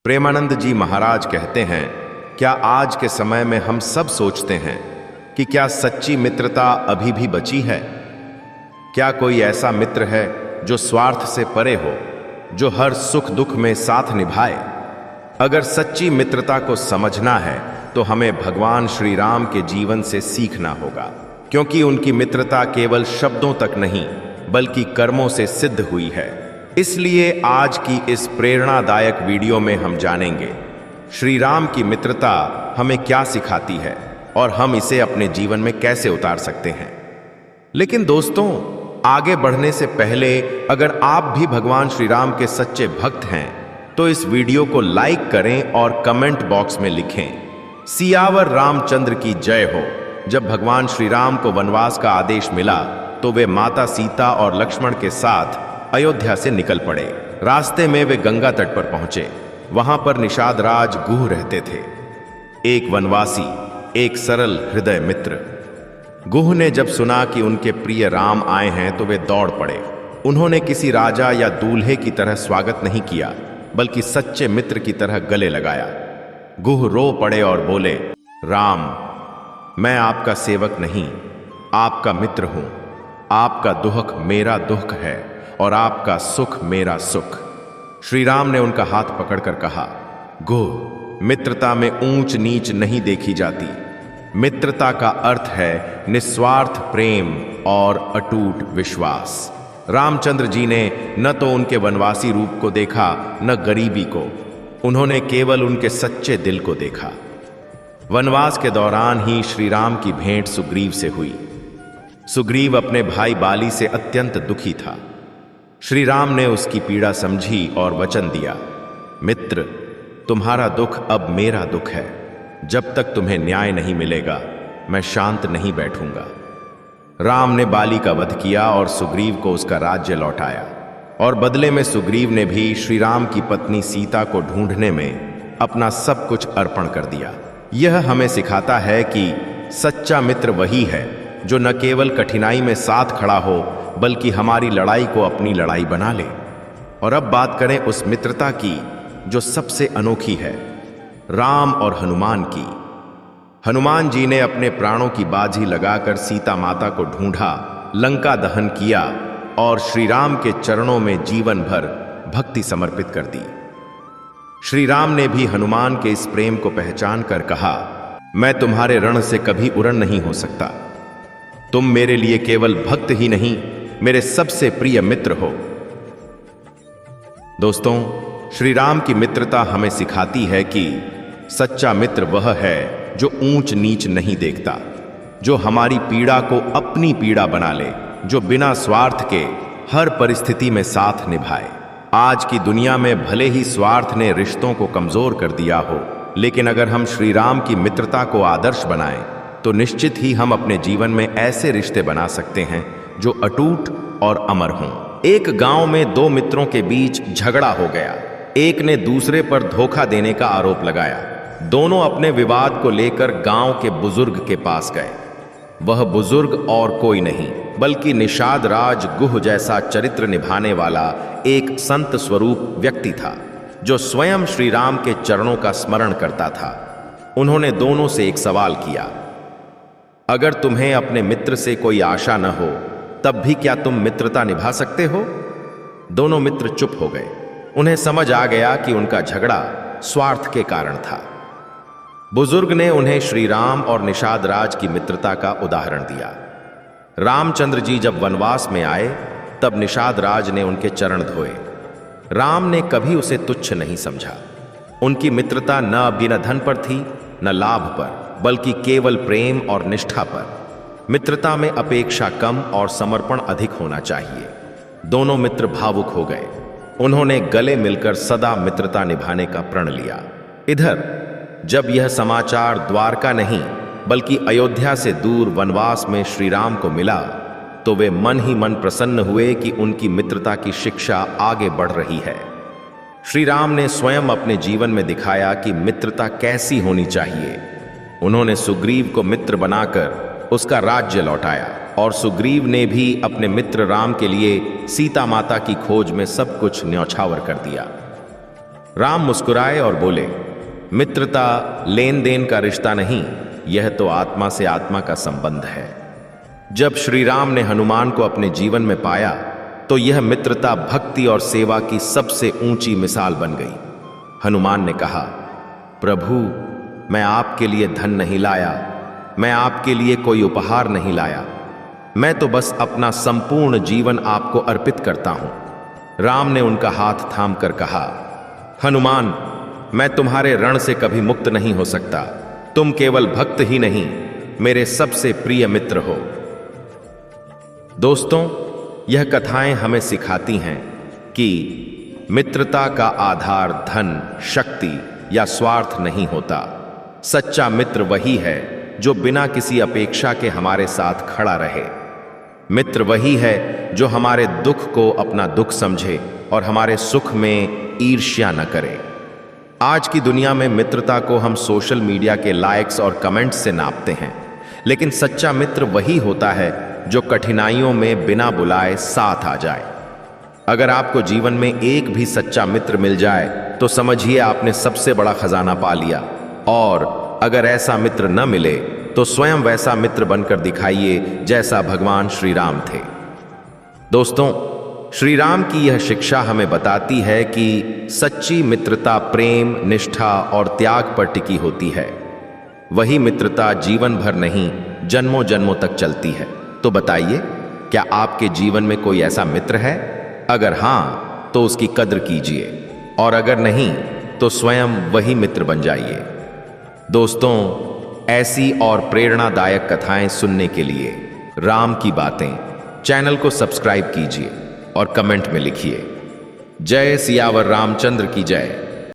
प्रेमानंद जी महाराज कहते हैं, क्या आज के समय में हम सब सोचते हैं कि क्या सच्ची मित्रता अभी भी बची है? क्या कोई ऐसा मित्र है जो स्वार्थ से परे हो, जो हर सुख दुख में साथ निभाए? अगर सच्ची मित्रता को समझना है तो हमें भगवान श्री राम के जीवन से सीखना होगा, क्योंकि उनकी मित्रता केवल शब्दों तक नहीं बल्कि कर्मों से सिद्ध हुई है। इसलिए आज की इस प्रेरणादायक वीडियो में हम जानेंगे श्री राम की मित्रता हमें क्या सिखाती है और हम इसे अपने जीवन में कैसे उतार सकते हैं। लेकिन दोस्तों, आगे बढ़ने से पहले अगर आप भी भगवान श्री राम के सच्चे भक्त हैं तो इस वीडियो को लाइक करें और कमेंट बॉक्स में लिखें, सियावर रामचंद्र की जय हो। जब भगवान श्री राम को वनवास का आदेश मिला तो वे माता सीता और लक्ष्मण के साथ अयोध्या से निकल पड़े। रास्ते में वे गंगा तट पर पहुंचे। वहां पर निषाद राज गुह रहते थे, एक वनवासी, एक सरल हृदय मित्र। गुह ने जब सुना कि उनके प्रिय राम आए हैं तो वे दौड़ पड़े। उन्होंने किसी राजा या दूल्हे की तरह स्वागत नहीं किया, बल्कि सच्चे मित्र की तरह गले लगाया। गुह रो पड़े और बोले, राम, मैं आपका सेवक नहीं, आपका मित्र हूं। आपका दुख मेरा दुख है और आपका सुख मेरा सुख। श्री राम ने उनका हाथ पकड़कर कहा, गुह, मित्रता में ऊंच नीच नहीं देखी जाती। मित्रता का अर्थ है निस्वार्थ प्रेम और अटूट विश्वास। रामचंद्र जी ने न तो उनके वनवासी रूप को देखा न गरीबी को, उन्होंने केवल उनके सच्चे दिल को देखा। वनवास के दौरान ही श्री राम की भेंट सुग्रीव से हुई। सुग्रीव अपने भाई बाली से अत्यंत दुखी था। श्री राम ने उसकी पीड़ा समझी और वचन दिया, मित्र, तुम्हारा दुख अब मेरा दुख है। जब तक तुम्हें न्याय नहीं मिलेगा मैं शांत नहीं बैठूंगा। राम ने बाली का वध किया और सुग्रीव को उसका राज्य लौटाया, और बदले में सुग्रीव ने भी श्री राम की पत्नी सीता को ढूंढने में अपना सब कुछ अर्पण कर दिया। यह हमें सिखाता है कि सच्चा मित्र वही है जो न केवल कठिनाई में साथ खड़ा हो बल्कि हमारी लड़ाई को अपनी लड़ाई बना ले। और अब बात करें उस मित्रता की जो सबसे अनोखी है, राम और हनुमान की। हनुमान जी ने अपने प्राणों की बाजी लगाकर सीता माता को ढूंढा, लंका दहन किया और श्री राम के चरणों में जीवन भर भक्ति समर्पित कर दी। श्री राम ने भी हनुमान के इस प्रेम को पहचान कर कहा, मैं तुम्हारे रण से कभी उड़न नहीं हो सकता। तुम मेरे लिए केवल भक्त ही नहीं, मेरे सबसे प्रिय मित्र हो। दोस्तों, श्री राम की मित्रता हमें सिखाती है कि सच्चा मित्र वह है जो ऊंच नीच नहीं देखता, जो हमारी पीड़ा को अपनी पीड़ा बना ले, जो बिना स्वार्थ के हर परिस्थिति में साथ निभाए। आज की दुनिया में भले ही स्वार्थ ने रिश्तों को कमजोर कर दिया हो, लेकिन अगर हम श्री राम की मित्रता को आदर्श बनाएं तो निश्चित ही हम अपने जीवन में ऐसे रिश्ते बना सकते हैं जो अटूट और अमर हों। एक गांव में दो मित्रों के बीच झगड़ा हो गया। एक ने दूसरे पर धोखा देने का आरोप लगाया। दोनों अपने विवाद को लेकर गांव के बुजुर्ग के पास गए। वह बुजुर्ग और कोई नहीं बल्कि निषाद राज गुह जैसा चरित्र निभाने वाला एक संत स्वरूप व्यक्ति था, जो स्वयं श्री राम के चरणों का स्मरण करता था। उन्होंने दोनों से एक सवाल किया, अगर तुम्हें अपने मित्र से कोई आशा न हो तब भी क्या तुम मित्रता निभा सकते हो? दोनों मित्र चुप हो गए। उन्हें समझ आ गया कि उनका झगड़ा स्वार्थ के कारण था। बुजुर्ग ने उन्हें श्री राम और निषाद राज की मित्रता का उदाहरण दिया। रामचंद्र जी जब वनवास में आए तब निषाद राज ने उनके चरण धोए। राम ने कभी उसे तुच्छ नहीं समझा। उनकी मित्रता न बिना धन पर थी न लाभ पर, बल्कि केवल प्रेम और निष्ठा पर। मित्रता में अपेक्षा कम और समर्पण अधिक होना चाहिए। दोनों मित्र भावुक हो गए। उन्होंने गले मिलकर सदा मित्रता निभाने का प्रण लिया। इधर जब यह समाचार द्वारका नहीं बल्कि अयोध्या से दूर वनवास में श्री राम को मिला तो वे मन ही मन प्रसन्न हुए कि उनकी मित्रता की शिक्षा आगे बढ़ रही है। श्री राम ने स्वयं अपने जीवन में दिखाया कि मित्रता कैसी होनी चाहिए। उन्होंने सुग्रीव को मित्र बनाकर उसका राज्य लौटाया और सुग्रीव ने भी अपने मित्र राम के लिए सीता माता की खोज में सब कुछ न्यौछावर कर दिया। राम मुस्कुराए और बोले, मित्रता लेन देन का रिश्ता नहीं, यह तो आत्मा से आत्मा का संबंध है। जब श्री राम ने हनुमान को अपने जीवन में पाया तो यह मित्रता भक्ति और सेवा की सबसे ऊंची मिसाल बन गई। हनुमान ने कहा, प्रभु, मैं आपके लिए धन नहीं लाया, मैं आपके लिए कोई उपहार नहीं लाया, मैं तो बस अपना संपूर्ण जीवन आपको अर्पित करता हूं। राम ने उनका हाथ थाम कर कहा, हनुमान, मैं तुम्हारे रण से कभी मुक्त नहीं हो सकता। तुम केवल भक्त ही नहीं, मेरे सबसे प्रिय मित्र हो। दोस्तों, यह कथाएं हमें सिखाती हैं कि मित्रता का आधार धन, शक्ति या स्वार्थ नहीं होता। सच्चा मित्र वही है जो बिना किसी अपेक्षा के हमारे साथ खड़ा रहे। मित्र वही है जो हमारे दुख को अपना दुख समझे और हमारे सुख में ईर्ष्या न करे। आज की दुनिया में मित्रता को हम सोशल मीडिया के लाइक्स और कमेंट्स से नापते हैं, लेकिन सच्चा मित्र वही होता है जो कठिनाइयों में बिना बुलाए साथ आ जाए। अगर आपको जीवन में एक भी सच्चा मित्र मिल जाए तो समझिए आपने सबसे बड़ा खजाना पा लिया, और अगर ऐसा मित्र न मिले तो स्वयं वैसा मित्र बनकर दिखाइए जैसा भगवान श्री राम थे। दोस्तों, श्री राम की यह शिक्षा हमें बताती है कि सच्ची मित्रता प्रेम, निष्ठा और त्याग पर टिकी होती है। वही मित्रता जीवन भर नहीं, जन्मों जन्मों तक चलती है। तो बताइए, क्या आपके जीवन में कोई ऐसा मित्र है? अगर हां, तो उसकी कद्र कीजिए, और अगर नहीं तो स्वयं वही मित्र बन जाइए। दोस्तों, ऐसी और प्रेरणादायक कथाएं सुनने के लिए राम की बातें चैनल को सब्सक्राइब कीजिए और कमेंट में लिखिए, जय सियावर रामचंद्र की जय।